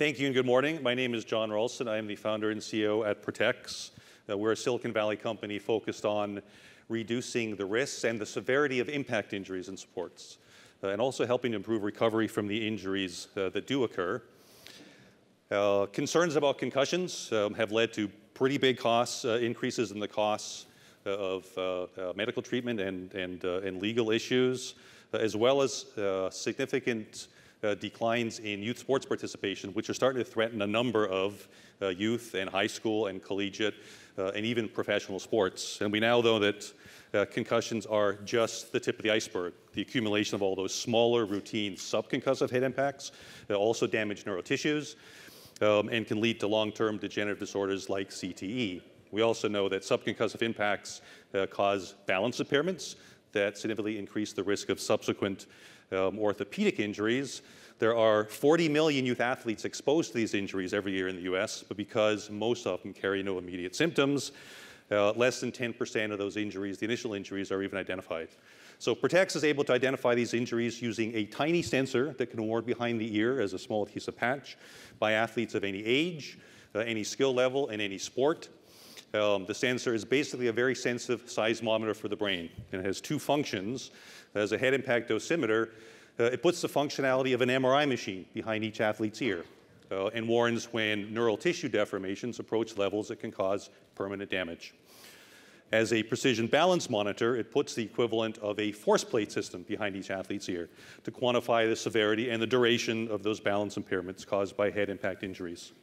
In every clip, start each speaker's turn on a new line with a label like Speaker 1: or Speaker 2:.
Speaker 1: Thank you and good morning. My name is John Ralston. I am the founder and CEO at Perf. We're a Silicon Valley company focused on reducing the risks and the severity of impact injuries in sports, and also helping to improve recovery from the injuries that do occur. Concerns about concussions have led to pretty big costs, increases in the costs of medical treatment and legal issues, as well as significant declines in youth sports participation, which are starting to threaten a number of youth and high school and collegiate and even professional sports. And we now know that concussions are just the tip of the iceberg. The accumulation of all those smaller routine subconcussive head impacts also damage neurotissues and can lead to long-term degenerative disorders like CTE. We also know that subconcussive impacts cause balance impairments that significantly increase the risk of subsequent orthopedic injuries. There are 40 million youth athletes exposed to these injuries every year in the US, but because most of them carry no immediate symptoms, less than 10% of those injuries, the initial injuries, are even identified. So Perf is able to identify these injuries using a tiny sensor that can ward behind the ear as a small adhesive patch by athletes of any age, any skill level, and any sport. The sensor is basically a very sensitive seismometer for the brain, and it has two functions. As a head impact dosimeter, it puts the functionality of an MRI machine behind each athlete's ear and warns when neural tissue deformations approach levels that can cause permanent damage. As a precision balance monitor, it puts the equivalent of a force plate system behind each athlete's ear to quantify the severity and the duration of those balance impairments caused by head impact injuries.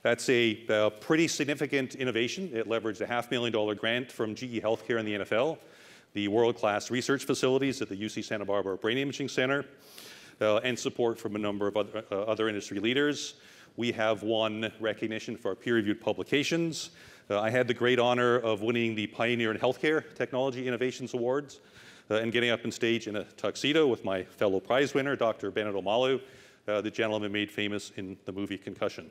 Speaker 1: That's a pretty significant innovation. It leveraged a $500,000 grant from GE Healthcare and the NFL, the world-class research facilities at the UC Santa Barbara Brain Imaging Center, and support from a number of other industry leaders. We have won recognition for our peer-reviewed publications. I had the great honor of winning the Pioneer in Healthcare Technology Innovations Awards and getting up on stage in a tuxedo with my fellow prize winner, Dr. Bennett Omalu, the gentleman made famous in the movie Concussion.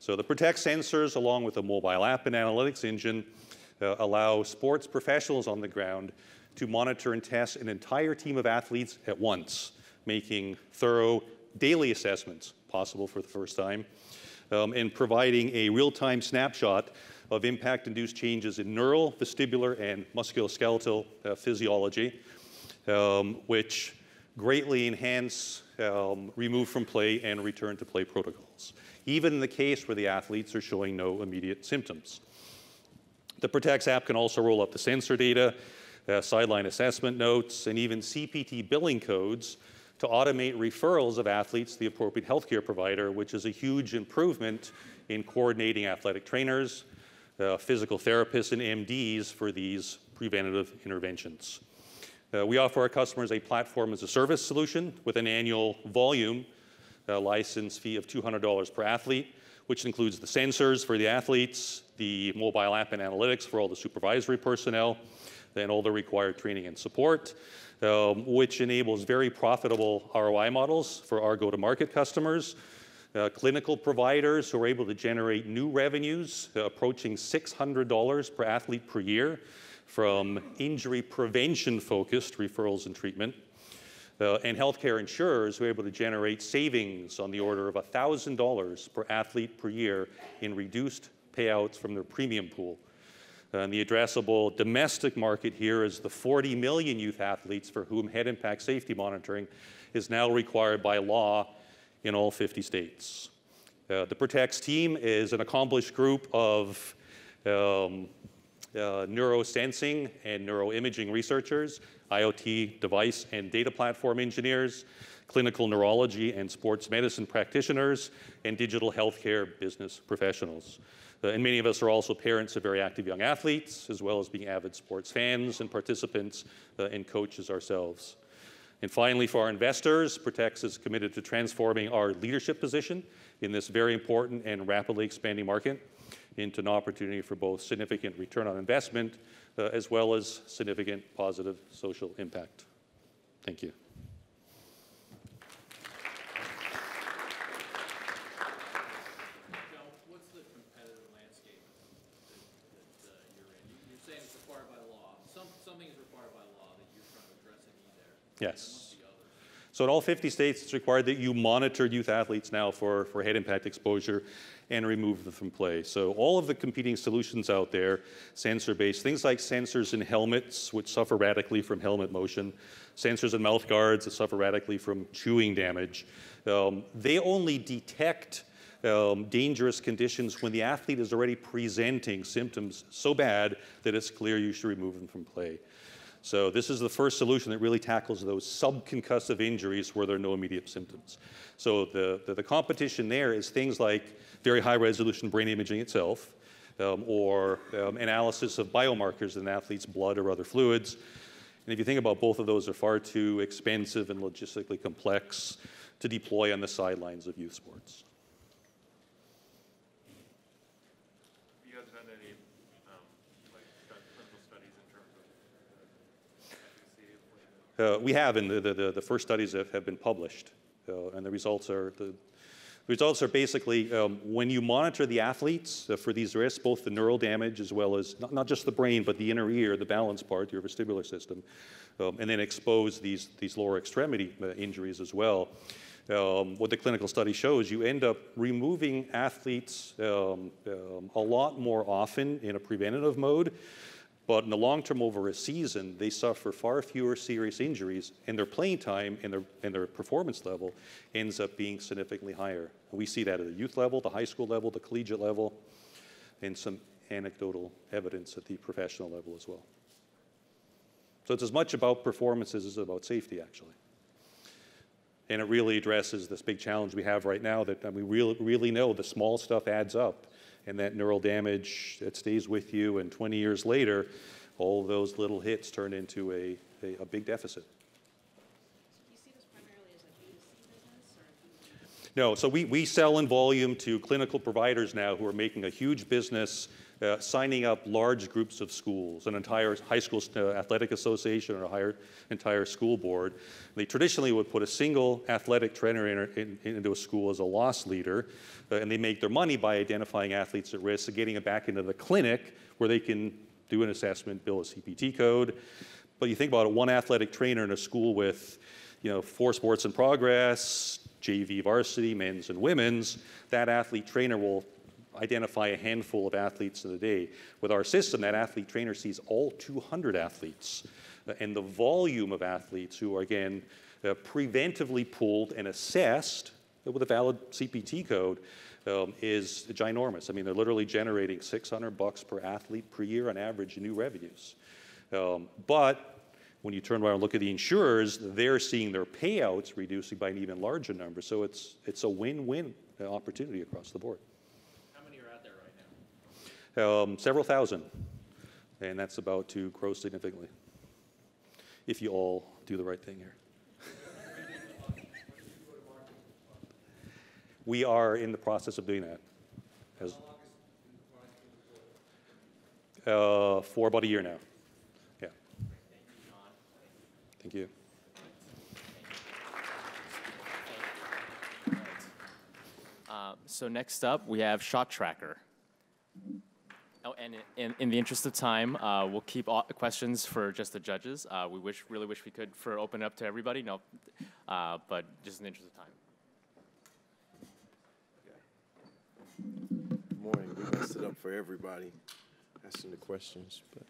Speaker 1: So the Perf sensors, along with a mobile app and analytics engine, allow sports professionals on the ground to monitor and test an entire team of athletes at once, making thorough daily assessments possible for the first time, and providing a real-time snapshot of impact-induced changes in neural, vestibular, and musculoskeletal physiology, which greatly enhance remove from play and return to play protocols, even in the case where the athletes are showing no immediate symptoms. The Perf app can also roll up the sensor data, sideline assessment notes, and even CPT billing codes to automate referrals of athletes to the appropriate healthcare provider, which is a huge improvement in coordinating athletic trainers, physical therapists, and MDs for these preventative interventions. We offer our customers a platform as a service solution with an annual volume license fee of $200 per athlete, which includes the sensors for the athletes, the mobile app and analytics for all the supervisory personnel, and all the required training and support, which enables very profitable ROI models for our go-to-market customers, clinical providers who are able to generate new revenues approaching $600 per athlete per year from injury prevention-focused referrals and treatment, and healthcare insurers who are able to generate savings on the order of $1,000 per athlete per year in reduced payouts from their premium pool. And the addressable domestic market here is the 40 million youth athletes for whom head impact safety monitoring is now required by law in all 50 states. The Perf team is an accomplished group of neurosensing and neuroimaging researchers, IoT device and data platform engineers, clinical neurology and sports medicine practitioners, and digital healthcare business professionals. And many of us are also parents of very active young athletes, as well as being avid sports fans and participants and coaches ourselves. And finally, for our investors, Perf is committed to transforming our leadership position in this very important and rapidly expanding market into an opportunity for both significant return on investment as well as significant positive social impact. Thank you.
Speaker 2: John, what's the competitive landscape that you're in? You're saying it's required by law. Something is required by law that you're trying to address a need there.
Speaker 1: Yes. So in all 50 states, it's required that you monitor youth athletes now for head impact exposure and remove them from play. So all of the competing solutions out there, sensor-based, things like sensors in helmets, which suffer radically from helmet motion, sensors in mouth guards that suffer radically from chewing damage, they only detect dangerous conditions when the athlete is already presenting symptoms so bad that it's clear you should remove them from play. So this is the first solution that really tackles those subconcussive injuries where there are no immediate symptoms. So the competition there is things like very high resolution brain imaging itself, or analysis of biomarkers in an athlete's blood or other fluids. And if you think about both of those are far too expensive and logistically complex to deploy on the sidelines of youth sports. We have, and the first studies have been published, and the results are basically when you monitor the athletes for these risks, both the neural damage as well as not just the brain, but the inner ear, the balance part, your vestibular system, and then expose these lower extremity injuries as well. What the clinical study shows, you end up removing athletes a lot more often in a preventative mode. But in the long term, over a season, they suffer far fewer serious injuries, and their playing time and their performance level ends up being significantly higher. And we see that at the youth level, the high school level, the collegiate level, and some anecdotal evidence at the professional level as well. So it's as much about performance as it is about safety, actually. And it really addresses this big challenge we have right now that we really know the small stuff adds up. And that neural damage that stays with you, and 20 years later, all those little hits turn into a big deficit.
Speaker 3: Do you see this primarily as a B2C business? Or
Speaker 1: No, so we sell in volume to clinical providers now who are making a huge business signing up large groups of schools, an entire high school athletic association or an entire school board. They traditionally would put a single athletic trainer into a school as a loss leader, and they make their money by identifying athletes at risk and getting them back into the clinic where they can do an assessment, bill a CPT code. But you think about it, one athletic trainer in a school with 4 sports in progress, JV varsity, men's and women's, that athlete trainer will identify a handful of athletes in a day. With our system, that athlete trainer sees all 200 athletes. And the volume of athletes who are, again, preventively pulled and assessed with a valid CPT code is ginormous. I mean, they're literally generating $600 per athlete per year on average in new revenues. But when you turn around and look at the insurers, they're seeing their payouts reducing by an even larger number. So it's a win-win opportunity across the board. Several thousand, and that's about to grow significantly if you all do the right thing here. We are in the process of doing that. For about a year now. Yeah. Thank you.
Speaker 2: So next up, we have Shot Tracker. Oh, and in the interest of time, we'll keep all questions for just the judges. We really wish we could open it up to everybody. No, but just in the interest of time.
Speaker 4: Good morning. We messed it up for everybody asking the questions, but.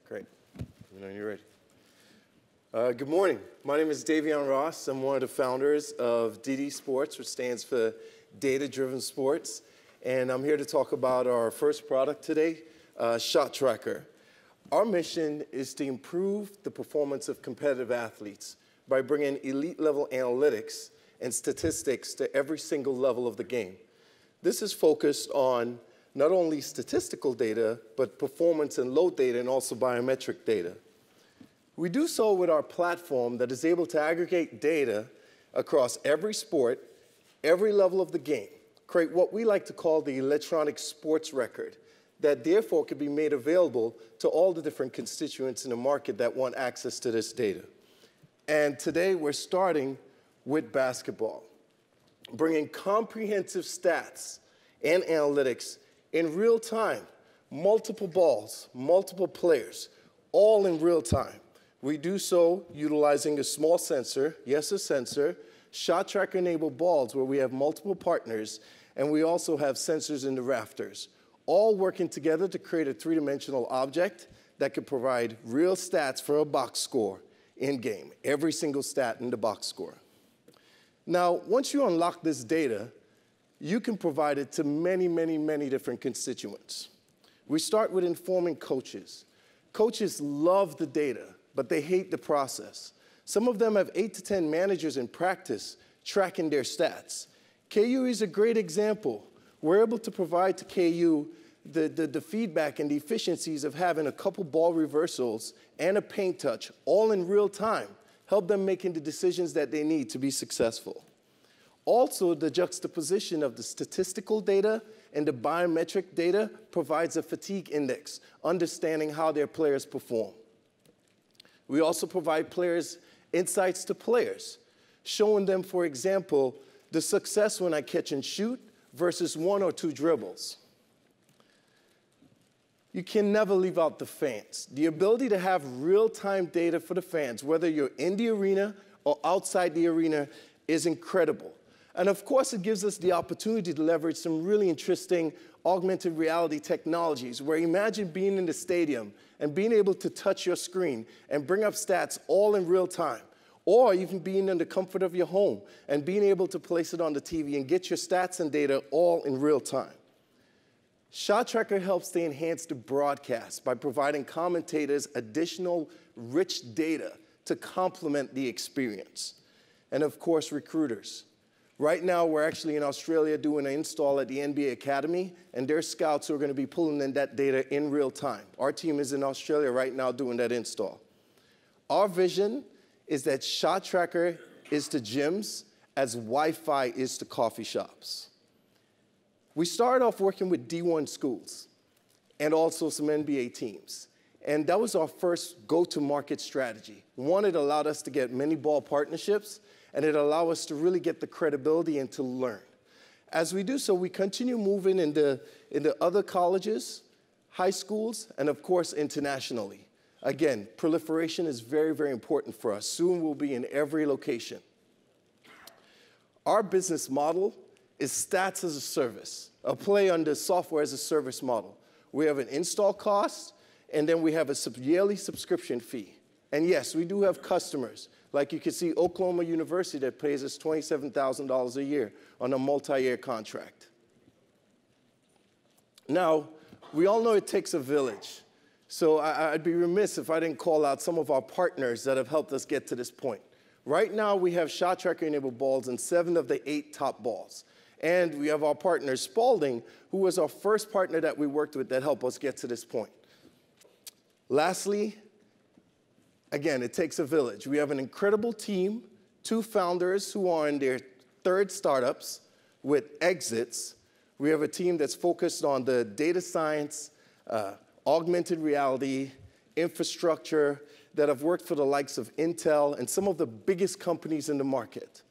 Speaker 4: Great. Let me know you're ready. Good morning. My name is Davion Ross. I'm one of the founders of DD Sports, which stands for Data-Driven Sports. And I'm here to talk about our first product today, Shot Tracker. Our mission is to improve the performance of competitive athletes by bringing elite-level analytics and statistics to every single level of the game. This is focused on not only statistical data, but performance and load data and also biometric data. We do so with our platform that is able to aggregate data across every sport, every level of the game, create what we like to call the electronic sports record that therefore could be made available to all the different constituents in the market that want access to this data. And today we're starting with basketball, bringing comprehensive stats and analytics in real time, multiple balls, multiple players, all in real time. We do so utilizing a small sensor, yes, a sensor, shot tracker enabled balls where we have multiple partners, and we also have sensors in the rafters, all working together to create a three-dimensional object that could provide real stats for a box score in-game, every single stat in the box score. Now, once you unlock this data, you can provide it to many, many, many different constituents. We start with informing coaches. Coaches love the data, but they hate the process. Some of them have 8 to 10 managers in practice tracking their stats. KU is a great example. We're able to provide to KU the feedback and the efficiencies of having a couple ball reversals and a paint touch all in real time, help them making the decisions that they need to be successful. Also, the juxtaposition of the statistical data and the biometric data provides a fatigue index, understanding how their players perform. We also provide players insights to players, showing them, for example, the success when I catch and shoot versus 1 or 2 dribbles. You can never leave out the fans. The ability to have real-time data for the fans, whether you're in the arena or outside the arena, is incredible. And of course, it gives us the opportunity to leverage some really interesting augmented reality technologies, where imagine being in the stadium and being able to touch your screen and bring up stats all in real time, or even being in the comfort of your home and being able to place it on the TV and get your stats and data all in real time. Shot Tracker helps to enhance the broadcast by providing commentators additional rich data to complement the experience. And of course, recruiters. Right now, we're actually in Australia doing an install at the NBA Academy, and their scouts are going to be pulling in that data in real time. Our team is in Australia right now doing that install. Our vision is that Shot Tracker is to gyms as Wi-Fi is to coffee shops. We started off working with D1 schools and also some NBA teams. And that was our first go-to-market strategy. One, it allowed us to get many ball partnerships, and it allowed us to really get the credibility and to learn. As we do so, we continue moving into other colleges, high schools, and of course, internationally. Again, proliferation is very, very important for us. Soon we'll be in every location. Our business model is stats as a service, a play on the software as a service model. We have an install cost, and then we have a yearly subscription fee. And yes, we do have customers. Like you can see Oklahoma University that pays us $27,000 a year on a multi-year contract. Now, we all know it takes a village. So I'd be remiss if I didn't call out some of our partners that have helped us get to this point. Right now, we have Shot Tracker enabled balls in 7 of the 8 top balls. And we have our partner, Spalding, who was our first partner that we worked with that helped us get to this point. Lastly, again, it takes a village. We have an incredible team, 2 founders who are in their 3rd startups with exits. We have a team that's focused on the data science, augmented reality, infrastructure, that have worked for the likes of Intel and some of the biggest companies in the market.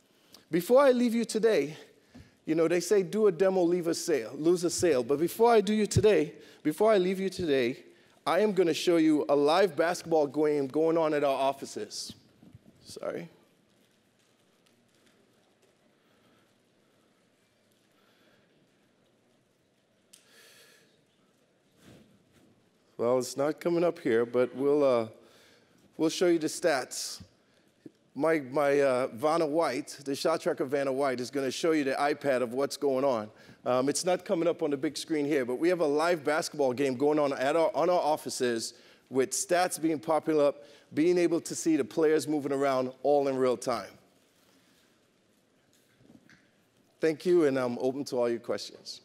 Speaker 4: Before I leave you today, you know, they say do a demo, lose a sale. But before I leave you today, I am going to show you a live basketball game going on at our offices. Sorry. Well, it's not coming up here, but we'll show you the stats. My Vanna White, the Shot Tracker Vanna White, is going to show you the iPad of what's going on. It's not coming up on the big screen here, but we have a live basketball game going on on our offices with stats being popular up, being able to see the players moving around all in real time. Thank you, and I'm open to all your questions.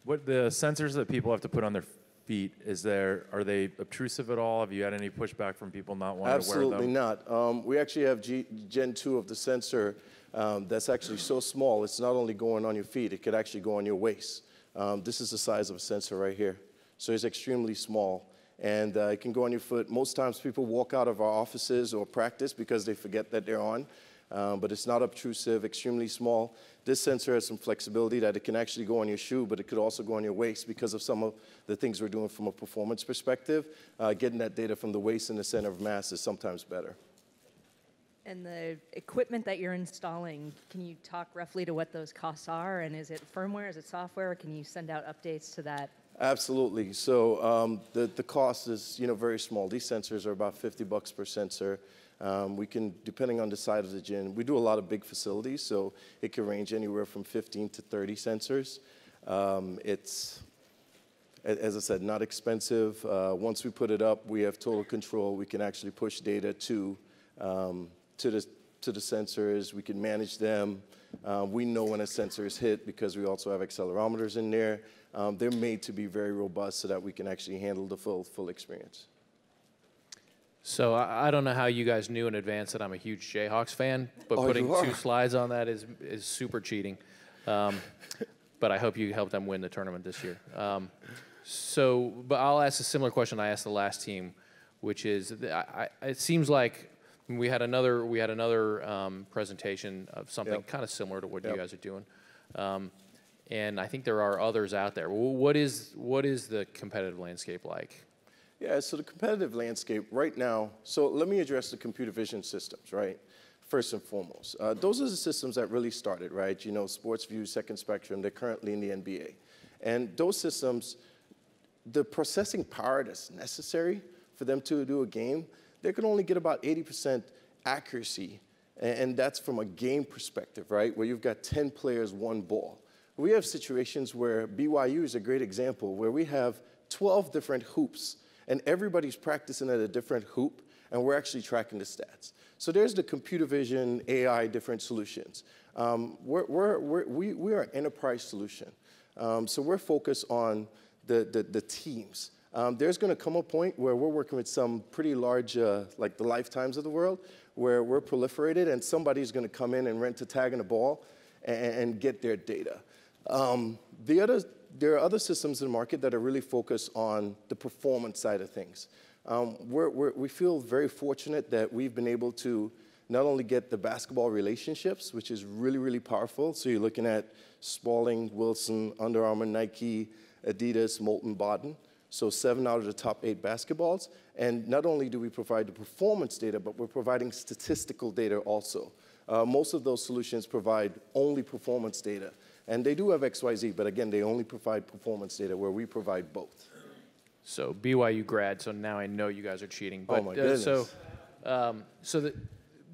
Speaker 5: What the sensors that people have to put on their feet, are they obtrusive at all? Have you had any pushback from people not wanting to wear them?
Speaker 4: Absolutely not. We actually have Gen 2 of the sensor that's actually so small, it's not only going on your feet, it could actually go on your waist. This is the size of a sensor right here. So it's extremely small, and it can go on your foot. Most times people walk out of our offices or practice because they forget that they're on, but it's not obtrusive, extremely small. This sensor has some flexibility that it can actually go on your shoe, but it could also go on your waist because of some of the things we're doing from a performance perspective. Getting that data from the waist and the center of mass is sometimes better.
Speaker 6: And the equipment that you're installing, can you talk roughly to what those costs are? And is it firmware, is it software? Can you send out updates to that?
Speaker 4: Absolutely. So the cost is very small. These sensors are about $50 per sensor. We can, depending on the size of the gym, we do a lot of big facilities, so it can range anywhere from 15 to 30 sensors. It's, as I said, not expensive. Once we put it up, we have total control. We can actually push data to the sensors. We can manage them. We know when a sensor is hit because we also have accelerometers in there. They're made to be very robust so that we can actually handle the full experience.
Speaker 7: So I don't know how you guys knew in advance that I'm a huge Jayhawks fan, but putting 2 slides on that is super cheating. But I hope you helped them win the tournament this year. But I'll ask a similar question I asked the last team, which is, it seems like we had another presentation of something kind of similar to what you guys are doing. And I think there are others out there. What is the competitive landscape like?
Speaker 4: Yeah, so the competitive landscape right now, so let me address the computer vision systems, right? First and foremost. Those are the systems that really started, right? SportsView, Second Spectrum, they're currently in the NBA. And those systems, the processing power that's necessary for them to do a game, they can only get about 80% accuracy. And that's from a game perspective, right? Where you've got 10 players, 1 ball. We have situations where BYU is a great example, where we have 12 different hoops, and everybody's practicing at a different hoop, and we're actually tracking the stats. So there's the computer vision, AI, different solutions. We are an enterprise solution. So we're focused on the teams. There's going to come a point where we're working with some pretty large, like the Lifetimes of the world, where we're proliferated, and somebody's going to come in and rent a tag and a ball and get their data. There are other systems in the market that are really focused on the performance side of things. We feel very fortunate that we've been able to not only get the basketball relationships, which is really, really powerful. So you're looking at Spalding, Wilson, Under Armour, Nike, Adidas, Molten Baden. So 7 out of the top 8 basketballs. And not only do we provide the performance data, but we're providing statistical data also. Most of those solutions provide only performance data. And they do have XYZ, but again, they only provide performance data, where we provide both.
Speaker 7: So BYU grad, so now I know you guys are cheating. But,
Speaker 4: oh my goodness.
Speaker 7: So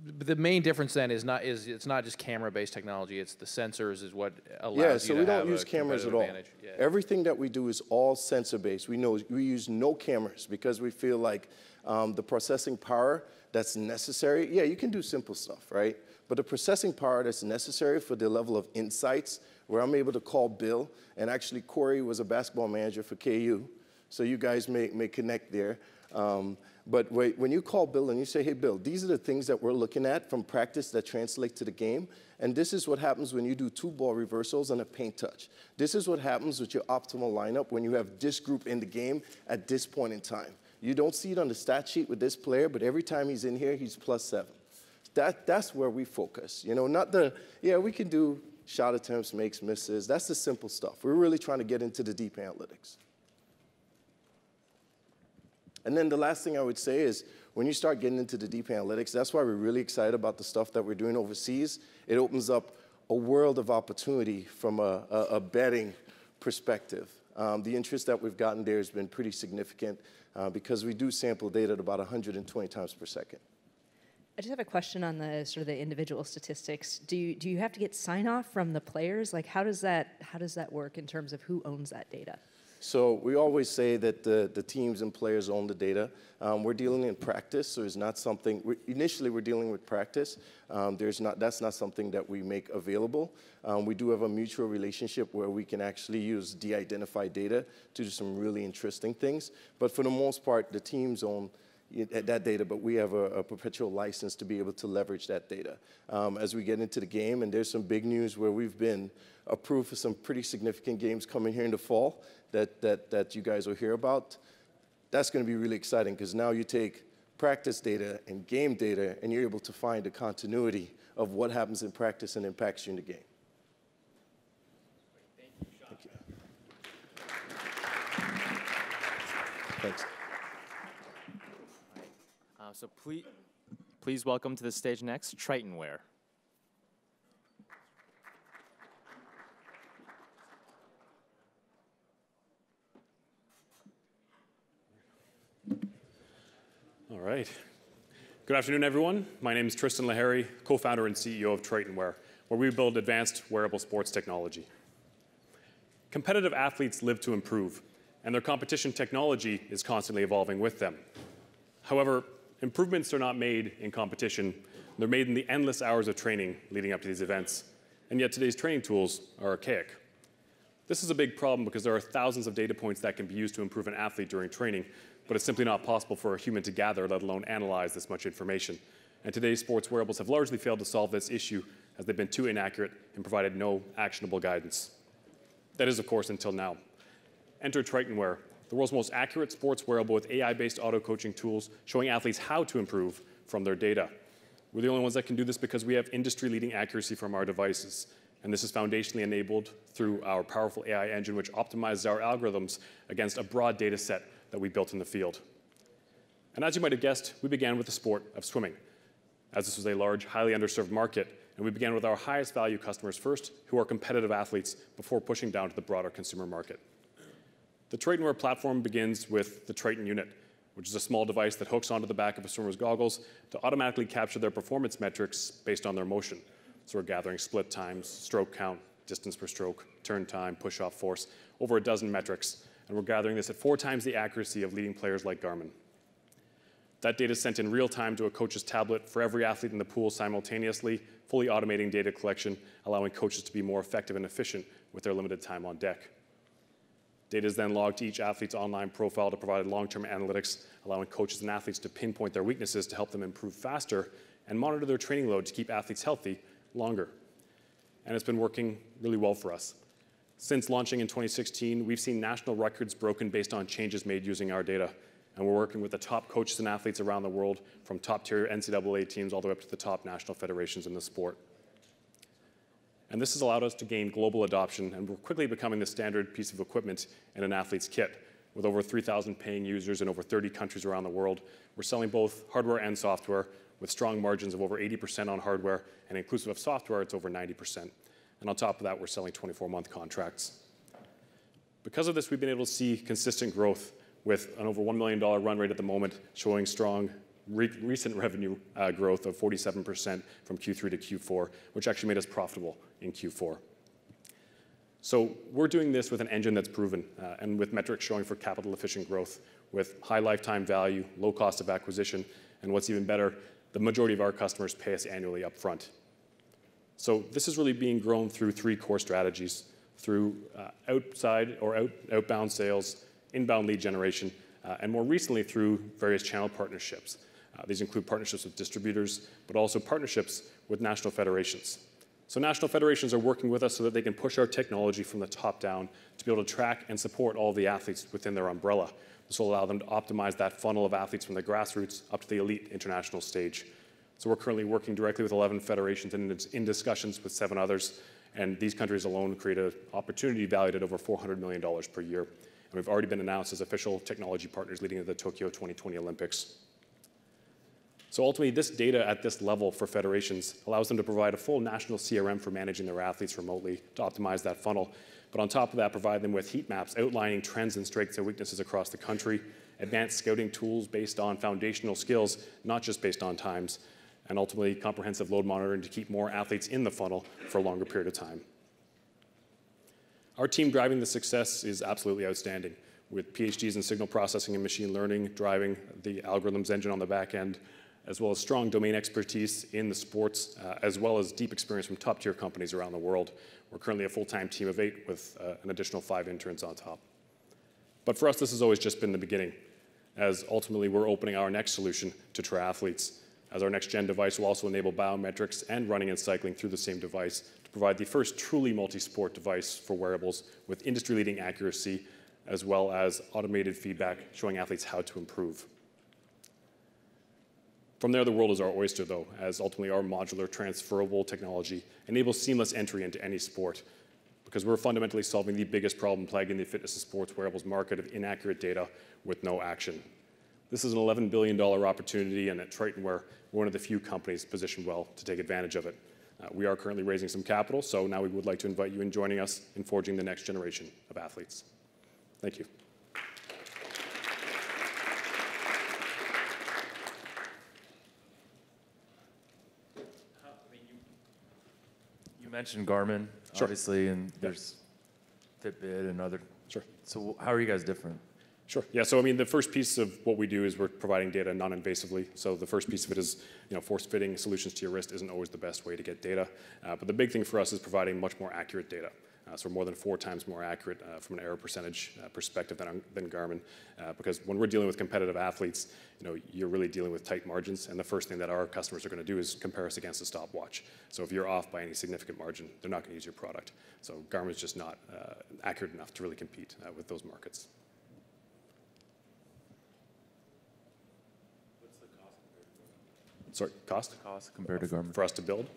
Speaker 7: the main difference then is it's not just camera-based technology. It's the sensors is what allows you to have a competitive advantage.
Speaker 4: Yeah, so we don't use cameras at all. Yeah. Everything that we do is all sensor-based. We use no cameras because we feel like the processing power that's necessary. Yeah, you can do simple stuff, right? But the processing power that's necessary for the level of insights, where I'm able to call Bill, and actually Corey was a basketball manager for KU, so you guys may connect there. But when you call Bill and you say, hey, Bill, these are the things that we're looking at from practice that translate to the game, and this is what happens when you do 2 ball reversals and a paint touch. This is what happens with your optimal lineup when you have this group in the game at this point in time. You don't see it on the stat sheet with this player, but every time he's in here, he's +7. That's where we focus. Not we can do shot attempts, makes, misses. That's the simple stuff. We're really trying to get into the deep analytics. And then the last thing I would say is when you start getting into the deep analytics, that's why we're really excited about the stuff that we're doing overseas. It opens up a world of opportunity from a betting perspective. The interest that we've gotten there has been pretty significant because we do sample data at about 120 times per second.
Speaker 6: I just have a question on the sort of the individual statistics. Do you have to get sign-off from the players? Like, how does that work in terms of who owns that data?
Speaker 4: So we always say that the teams and players own the data. We're dealing in practice, so it's not something, initially we're dealing with practice. That's not something that we make available. We do have a mutual relationship where we can actually use de-identified data to do some really interesting things. But for the most part, the teams own that data, but we have a perpetual license to be able to leverage that data. As we get into the game, and there's some big news where we've been approved for some pretty significant games coming here in the fall that you guys will hear about. That's going to be really exciting because now you take practice data and game data and you're able to find the continuity of what happens in practice and impacts you in the game. Thank you. Thanks.
Speaker 2: So please welcome to the stage next, Tritonware.
Speaker 8: All right. Good afternoon, everyone. My name is Tristan Lahari, co-founder and CEO of Tritonware, where we build advanced wearable sports technology. Competitive athletes live to improve, and their competition technology is constantly evolving with them. However, improvements are not made in competition. They're made in the endless hours of training leading up to these events, and yet today's training tools are archaic. This is a big problem because there are thousands of data points that can be used to improve an athlete during training, but it's simply not possible for a human to gather, let alone analyze this much information. And today's sports wearables have largely failed to solve this issue as they've been too inaccurate and provided no actionable guidance. That is, of course, until now. Enter Tritonware, the world's most accurate sports wearable with AI-based auto-coaching tools showing athletes how to improve from their data. We're the only ones that can do this because we have industry-leading accuracy from our devices. And this is foundationally enabled through our powerful AI engine, which optimizes our algorithms against a broad data set that we built in the field. And as you might have guessed, we began with the sport of swimming, as this was a large, highly underserved market, and we began with our highest value customers first, who are competitive athletes, before pushing down to the broader consumer market. The Tritonware platform begins with the Triton unit, which is a small device that hooks onto the back of a swimmer's goggles to automatically capture their performance metrics based on their motion. So we're gathering split times, stroke count, distance per stroke, turn time, push-off force, over a dozen metrics. And we're gathering this at 4 times the accuracy of leading players like Garmin. That data is sent in real time to a coach's tablet for every athlete in the pool simultaneously, fully automating data collection, allowing coaches to be more effective and efficient with their limited time on deck. Data is then logged to each athlete's online profile to provide long-term analytics, allowing coaches and athletes to pinpoint their weaknesses to help them improve faster and monitor their training load to keep athletes healthy longer. And it's been working really well for us. Since launching in 2016, we've seen national records broken based on changes made using our data. And we're working with the top coaches and athletes around the world, from top-tier NCAA teams all the way up to the top national federations in the sport. And this has allowed us to gain global adoption, and we're quickly becoming the standard piece of equipment in an athlete's kit. With over 3,000 paying users in over 30 countries around the world, we're selling both hardware and software, with strong margins of over 80% on hardware, and inclusive of software, it's over 90%. And on top of that, we're selling 24-month contracts. Because of this, we've been able to see consistent growth with an over $1 million run rate at the moment, showing strong recent revenue growth of 47% from Q3 to Q4, which actually made us profitable in Q4. So we're doing this with an engine that's proven and with metrics showing for capital efficient growth with high lifetime value, low cost of acquisition, and what's even better, the majority of our customers pay us annually up front. So this is really being grown through 3 core strategies, through outbound sales, inbound lead generation, and more recently through various channel partnerships. These include partnerships with distributors, but also partnerships with national federations. So national federations are working with us so that they can push our technology from the top down to be able to track and support all the athletes within their umbrella. This will allow them to optimize that funnel of athletes from the grassroots up to the elite international stage. So we're currently working directly with 11 federations and in discussions with 7 others. And these countries alone create an opportunity valued at over $400 million per year. And we've already been announced as official technology partners leading to the Tokyo 2020 Olympics. So ultimately, this data at this level for federations allows them to provide a full national CRM for managing their athletes remotely to optimize that funnel. But on top of that, provide them with heat maps outlining trends and strengths and weaknesses across the country, advanced scouting tools based on foundational skills, not just based on times, and ultimately comprehensive load monitoring to keep more athletes in the funnel for a longer period of time. Our team driving the success is absolutely outstanding, with PhDs in signal processing and machine learning driving the algorithms engine on the back end, as well as strong domain expertise in the sports, as well as deep experience from top-tier companies around the world. We're currently a full-time team of 8 with an additional 5 interns on top. But for us, this has always just been the beginning, as ultimately we're opening our next solution to triathletes, as our next-gen device will also enable biometrics and running and cycling through the same device to provide the first truly multi-sport device for wearables with industry-leading accuracy, as well as automated feedback showing athletes how to improve. From there, the world is our oyster, though, as ultimately our modular, transferable technology enables seamless entry into any sport, because we're fundamentally solving the biggest problem plaguing the fitness and sports wearables market of inaccurate data with no action. This is an $11 billion opportunity, and at Tritonware, we're one of the few companies positioned well to take advantage of it. We are currently raising some capital, so now we would like to invite you in joining us in forging the next generation of athletes. Thank you.
Speaker 5: You mentioned Garmin,
Speaker 8: Sure.
Speaker 5: obviously, and there's Fitbit and other.
Speaker 8: Sure.
Speaker 5: So how are you guys different?
Speaker 8: Sure. Yeah. So I mean, the first piece of what we do is we're providing data non-invasively. So the first piece of it is, force-fitting solutions to your wrist isn't always the best way to get data. But the big thing for us is providing much more accurate data. So we're more than 4 times more accurate from an error percentage perspective than Garmin. Because when we're dealing with competitive athletes, you're really dealing with tight margins. And the first thing that our customers are going to do is compare us against a stopwatch. So if you're off by any significant margin, they're not going to use your product. So Garmin's just not accurate enough to really compete with those markets. Sorry, cost?
Speaker 5: Cost compared to Garmin.
Speaker 8: For us to build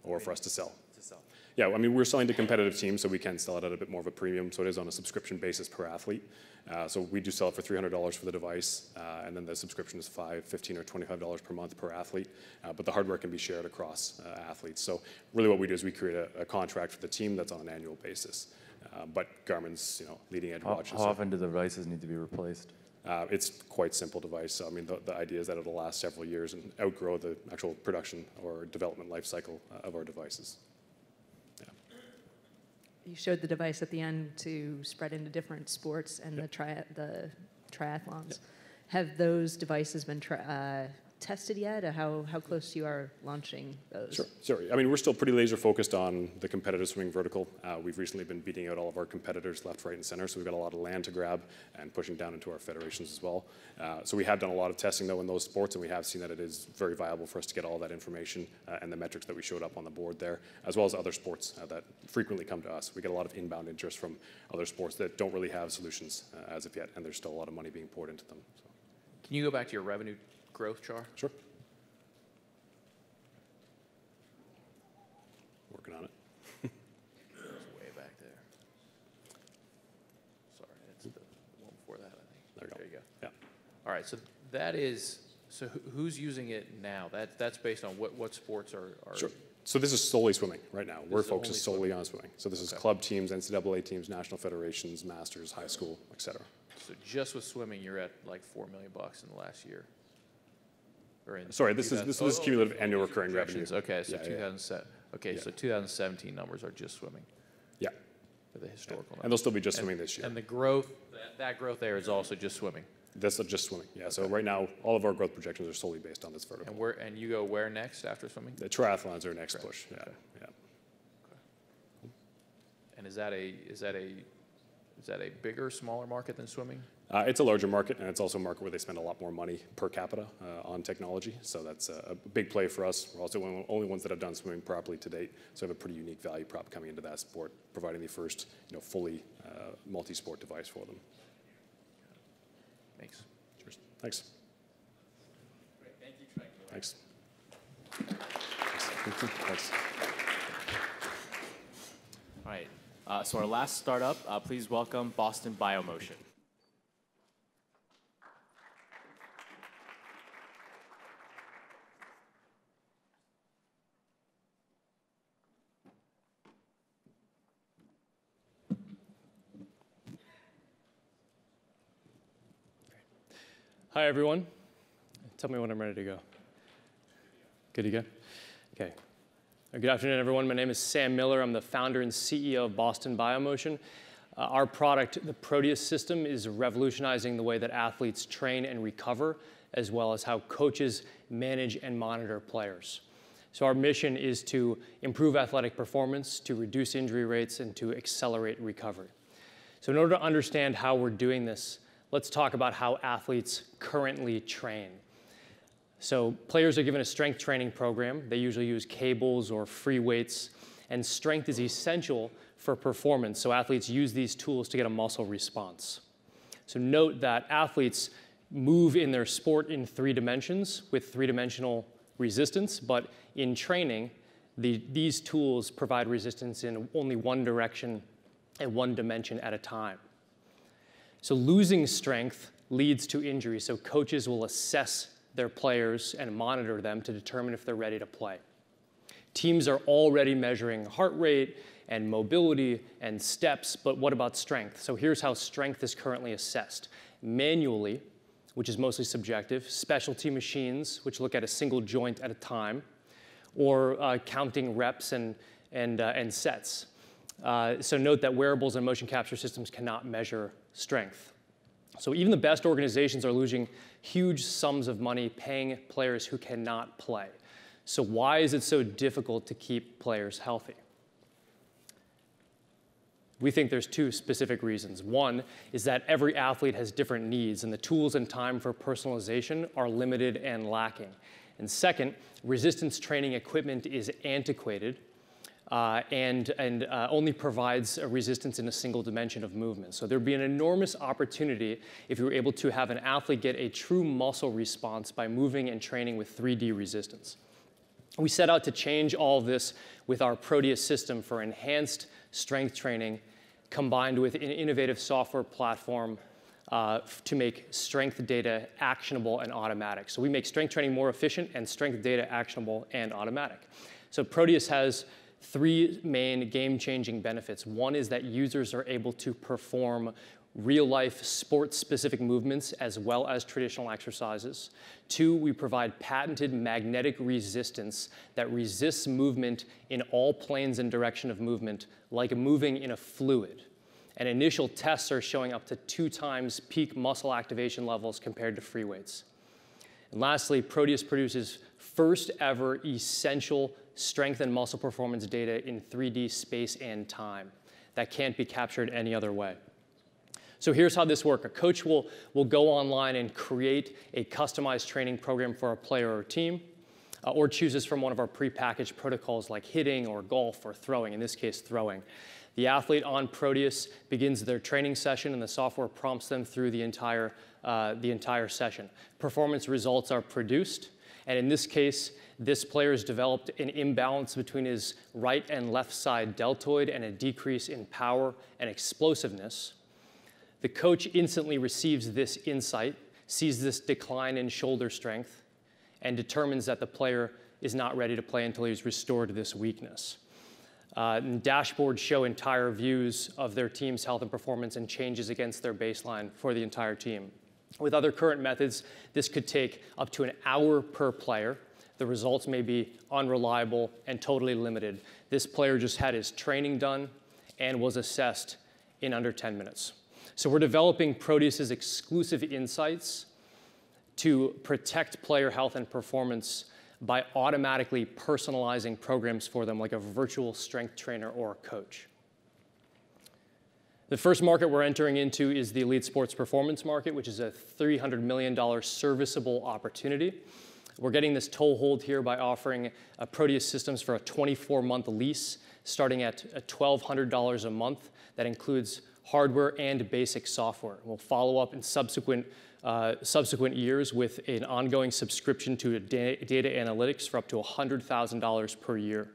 Speaker 8: or for us to sell?
Speaker 5: To sell.
Speaker 8: Yeah, I mean, we're selling to competitive teams, so we can sell it at a bit more of a premium. So it is on a subscription basis per athlete. So we do sell it for $300 for the device, and then the subscription is $5, $15, or $25 per month per athlete. But the hardware can be shared across athletes. So really what we do is we create a contract for the team that's on an annual basis. But Garmin's, leading edge watches.
Speaker 5: How often do the devices need to be replaced?
Speaker 8: It's quite simple device. So, I mean, the idea is that it'll last several years and outgrow the actual production or development life cycle of our devices. Yeah.
Speaker 6: You showed the device at the end to spread into different sports and the triathlons.
Speaker 8: Yep.
Speaker 6: Have those devices been tested yet? Or how close you are launching those?
Speaker 8: Sure. I mean, we're still pretty laser focused on the competitive swimming vertical. We've recently been beating out all of our competitors left, right, and center, so we've got a lot of land to grab and pushing down into our federations as well. So we have done a lot of testing, though, in those sports, and we have seen that it is very viable for us to get all that information and the metrics that we showed up on the board there, as well as other sports that frequently come to us. We get a lot of inbound interest from other sports that don't really have solutions as of yet, and there's still a lot of money being poured into them. So.
Speaker 7: Can you go back to your revenue growth chart?
Speaker 8: Sure. Working on it.
Speaker 7: It's way back there. Sorry, it's the one before that, I think. There you go.
Speaker 8: Yeah.
Speaker 7: All right, so that is, so who's using it now? That's based on what sports are?
Speaker 8: Sure. So this is solely swimming right now. We're
Speaker 7: is
Speaker 8: focused solely
Speaker 7: only
Speaker 8: on swimming. So this is
Speaker 7: Okay.
Speaker 8: club teams, NCAA teams, national federations, masters, high school, et cetera.
Speaker 7: So just with swimming, you're at like $4 million in the last year. Or in
Speaker 8: Sorry, this is cumulative annual recurring revenue.
Speaker 7: projections. Okay, so
Speaker 8: Yeah, yeah.
Speaker 7: 2007. Okay,
Speaker 8: Yeah.
Speaker 7: so 2017 numbers are just swimming.
Speaker 8: Yeah.
Speaker 7: For the historical
Speaker 8: And
Speaker 7: numbers.
Speaker 8: they'll still be just swimming this year.
Speaker 7: And the growth, that growth there is also just swimming.
Speaker 8: That's just swimming. Yeah. So right now, all of our growth projections are solely based on this vertical.
Speaker 7: And you go where next after swimming?
Speaker 8: The triathlons are our next push. Yeah.
Speaker 7: Okay.
Speaker 8: Yeah.
Speaker 7: And is that a bigger, smaller market than swimming?
Speaker 8: It's a larger market, and it's also a market where they spend a lot more money per capita on technology. So that's a big play for us. We're also one of the only ones that have done swimming properly to date. So we have a pretty unique value prop coming into that sport, providing the first fully multi-sport device for them.
Speaker 7: Thanks.
Speaker 8: Cheers. Thanks.
Speaker 7: Great. Thank you, Trey.
Speaker 8: Thanks. Thanks.
Speaker 2: All right. So our last startup, please welcome Boston Biomotion.
Speaker 9: Hi, everyone. Tell me when I'm ready to go. Good to go? Okay. Good afternoon, everyone. My name is Sam Miller. I'm the founder and CEO of Boston Biomotion. Our product, the Proteus system, is revolutionizing the way that athletes train and recover, as well as how coaches manage and monitor players. So our mission is to improve athletic performance, to reduce injury rates, and to accelerate recovery. So in order to understand how we're doing this, let's talk about how athletes currently train. So players are given a strength training program. They usually use cables or free weights, and strength is essential for performance. So athletes use these tools to get a muscle response. So note that athletes move in their sport in 3 dimensions with 3-dimensional resistance, but in training, these tools provide resistance in only one direction and one dimension at a time. So losing strength leads to injury, so coaches will assess their players and monitor them to determine if they're ready to play. Teams are already measuring heart rate and mobility and steps, but what about strength? So here's how strength is currently assessed. Manually, which is mostly subjective, specialty machines, which look at a single joint at a time, or counting reps and sets. So note that wearables and motion capture systems cannot measure strength. So even the best organizations are losing huge sums of money paying players who cannot play. So why is it so difficult to keep players healthy? We think there's 2 specific reasons. One is that every athlete has different needs, and the tools and time for personalization are limited and lacking. And second, resistance training equipment is antiquated and only provides a resistance in a single dimension of movement. So there'd be an enormous opportunity if you were able to have an athlete get a true muscle response by moving and training with 3D resistance. We set out to change all of this with our Proteus system for enhanced strength training combined with an innovative software platform to make strength data actionable and automatic. So we make strength training more efficient and strength data actionable and automatic. So Proteus has 3 main game-changing benefits. One is that users are able to perform real-life sport-specific movements as well as traditional exercises. 2, we provide patented magnetic resistance that resists movement in all planes and direction of movement, like moving in a fluid. And initial tests are showing up to 2 times peak muscle activation levels compared to free weights. And lastly, Proteus produces first ever essential strength and muscle performance data in 3D space and time that can't be captured any other way. So here's how this works. A coach will go online and create a customized training program for a player or team, or chooses from one of our prepackaged protocols like hitting or golf or throwing, in this case throwing. The athlete on Proteus begins their training session and the software prompts them through the entire session. Performance results are produced, and in this case, this player has developed an imbalance between his right and left side deltoid and a decrease in power and explosiveness. The coach instantly receives this insight, sees this decline in shoulder strength, and determines that the player is not ready to play until he's restored this weakness. Dashboards show entire views of their team's health and performance and changes against their baseline for the entire team. With other current methods, this could take up to an hour per player. The results may be unreliable and totally limited. This player just had his training done and was assessed in under 10 minutes. So we're developing Proteus's exclusive insights to protect player health and performance by automatically personalizing programs for them like a virtual strength trainer or a coach. The first market we're entering into is the elite sports performance market, which is a $300 million serviceable opportunity. We're getting this toehold here by offering Proteus systems for a 24-month lease, starting at $1,200 a month. That includes hardware and basic software. We'll follow up in subsequent years with an ongoing subscription to data analytics for up to $100,000 per year.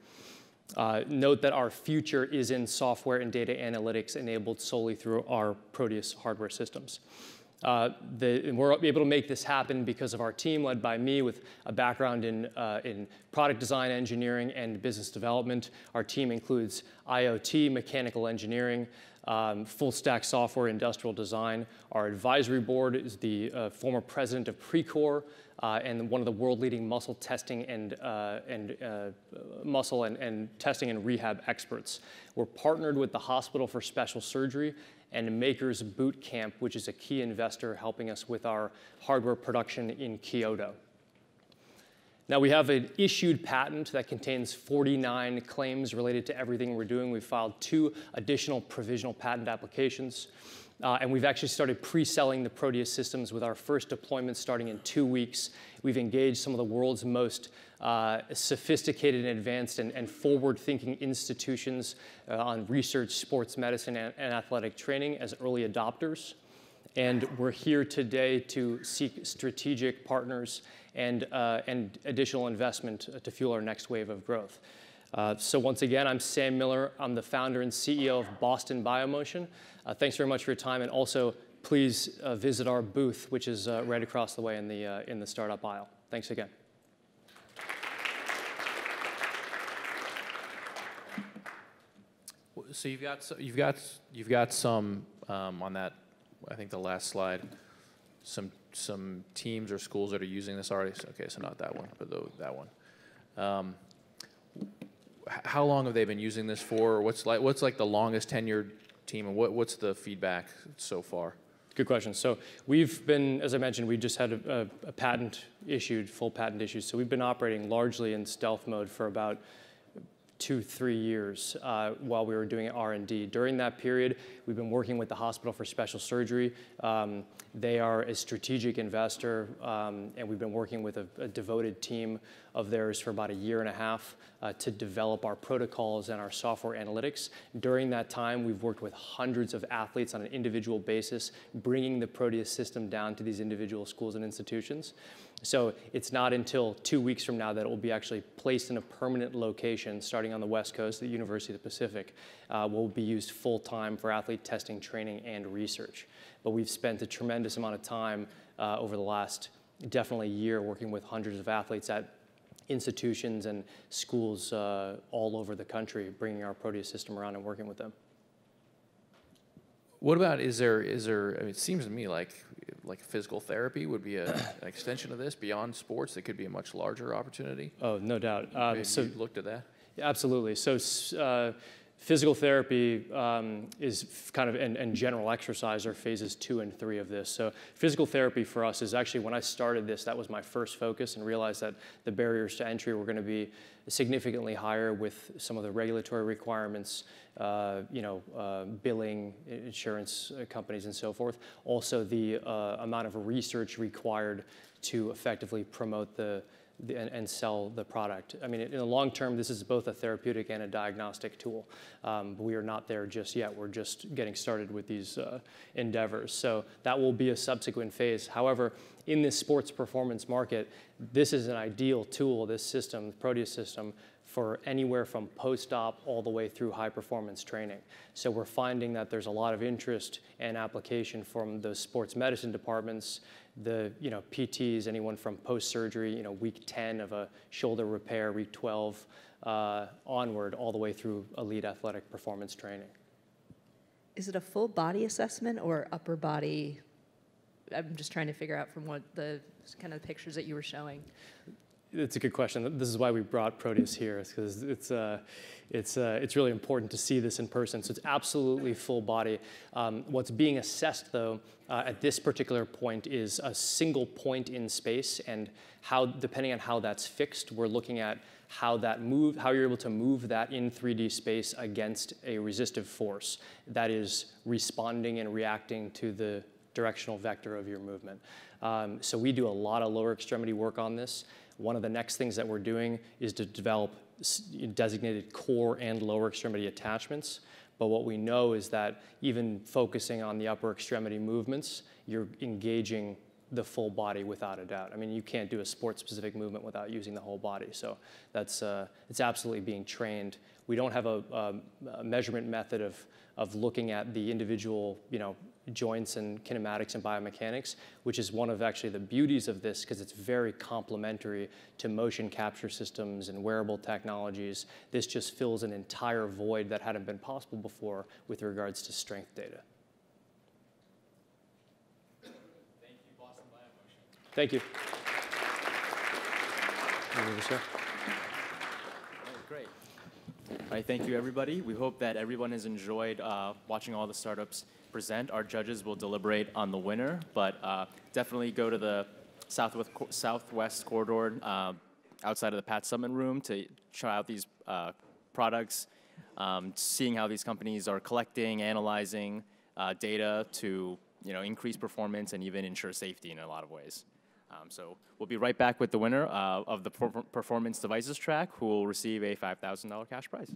Speaker 9: Note that our future is in software and data analytics enabled solely through our Proteus hardware systems. We're able to make this happen because of our team led by me with a background in product design, engineering, and business development. Our team includes IoT, mechanical engineering, full stack software, industrial design. Our advisory board is the former president of Precor and one of the world leading muscle testing and testing and rehab experts. We're partnered with the Hospital for Special Surgery and Makers Boot Camp, which is a key investor helping us with our hardware production in Kyoto. Now we have an issued patent that contains 49 claims related to everything we're doing. We've filed 2 additional provisional patent applications. And we've actually started pre-selling the Proteus systems with our first deployment starting in 2 weeks. We've engaged some of the world's most sophisticated and advanced and forward-thinking institutions on research, sports medicine, and athletic training as early adopters. And we're here today to seek strategic partners and additional investment to fuel our next wave of growth. So once again, I'm Sam Miller. I'm the founder and CEO of Boston Biomotion. Thanks very much for your time, and also please visit our booth, which is right across the way in the startup aisle. Thanks again.
Speaker 7: So you've got some on that. I think the last slide. Some teams or schools that are using this already. Okay, so not that one, but that one. How long have they been using this for? What's like the longest tenured team, and what's the feedback so far?
Speaker 9: Good question. So we've been, as I mentioned, we just had a patent issued, full patent issued. So we've been operating largely in stealth mode for about 2-3 years while we were doing R&D. During that period, we've been working with the Hospital for Special Surgery. They are a strategic investor, and we've been working with a devoted team of theirs for about 1.5 years to develop our protocols and our software analytics. During that time, we've worked with hundreds of athletes on an individual basis, bringing the Proteus system down to these individual schools and institutions. So it's not until 2 weeks from now that it will be actually placed in a permanent location, starting on the West Coast, the University of the Pacific, will be used full-time for athlete testing, training, and research. But we've spent a tremendous amount of time over the last definitely year working with hundreds of athletes at institutions and schools all over the country, bringing our Proteus system around and working with them.
Speaker 7: What about, is there, I mean, it seems to me like physical therapy would be an extension of this beyond sports. That could be a much larger opportunity.
Speaker 9: Oh, no doubt.
Speaker 7: So you looked at that?
Speaker 9: Absolutely. So physical therapy is kind of, and general exercise are phases 2 and 3 of this. So physical therapy for us is actually, when I started this, that was my first focus, and realized that the barriers to entry were going to be significantly higher with some of the regulatory requirements, billing, insurance companies, and so forth. Also, the amount of research required to effectively promote and sell the product. I mean, in the long term, this is both a therapeutic and a diagnostic tool. But we are not there just yet. We're just getting started with these endeavors. So that will be a subsequent phase. However, in this sports performance market, this is an ideal tool, this system, the Proteus system, for anywhere from post-op all the way through high-performance training. So we're finding that there's a lot of interest and application from the sports medicine departments, the PTs, anyone from post-surgery, week 10 of a shoulder repair, week 12 onward, all the way through elite athletic performance training.
Speaker 6: Is it a full body assessment or upper body? I'm just trying to figure out from what the kind of pictures that you were showing.
Speaker 9: It's a good question. This is why we brought Proteus here, because it's really important to see this in person. So it's absolutely full body. What's being assessed, though, at this particular point is a single point in space, and how, depending on how that's fixed, we're looking at how you're able to move that in 3D space against a resistive force that is responding and reacting to the directional vector of your movement. So we do a lot of lower extremity work on this. One of the next things that we're doing is to develop designated core and lower extremity attachments. But what we know is that even focusing on the upper extremity movements, you're engaging the full body without a doubt. I mean, you can't do a sport-specific movement without using the whole body. So that's it's absolutely being trained. We don't have a measurement method of looking at the individual, joints and kinematics and biomechanics, which is one of actually the beauties of this because it's very complementary to motion capture systems and wearable technologies. This just fills an entire void that hadn't been possible before with regards to strength data.
Speaker 2: Thank you, Boston Biomotion.
Speaker 9: Thank you. Sir.
Speaker 2: Great. All right, thank you, everybody. We hope that everyone has enjoyed watching all the startups present. Our judges will deliberate on the winner, but definitely go to the southwest corridor outside of the Pat Summit room to try out these products, seeing how these companies are collecting, analyzing data to increase performance and even ensure safety in a lot of ways. So we'll be right back with the winner of the performance devices track, who will receive a $5,000 cash prize.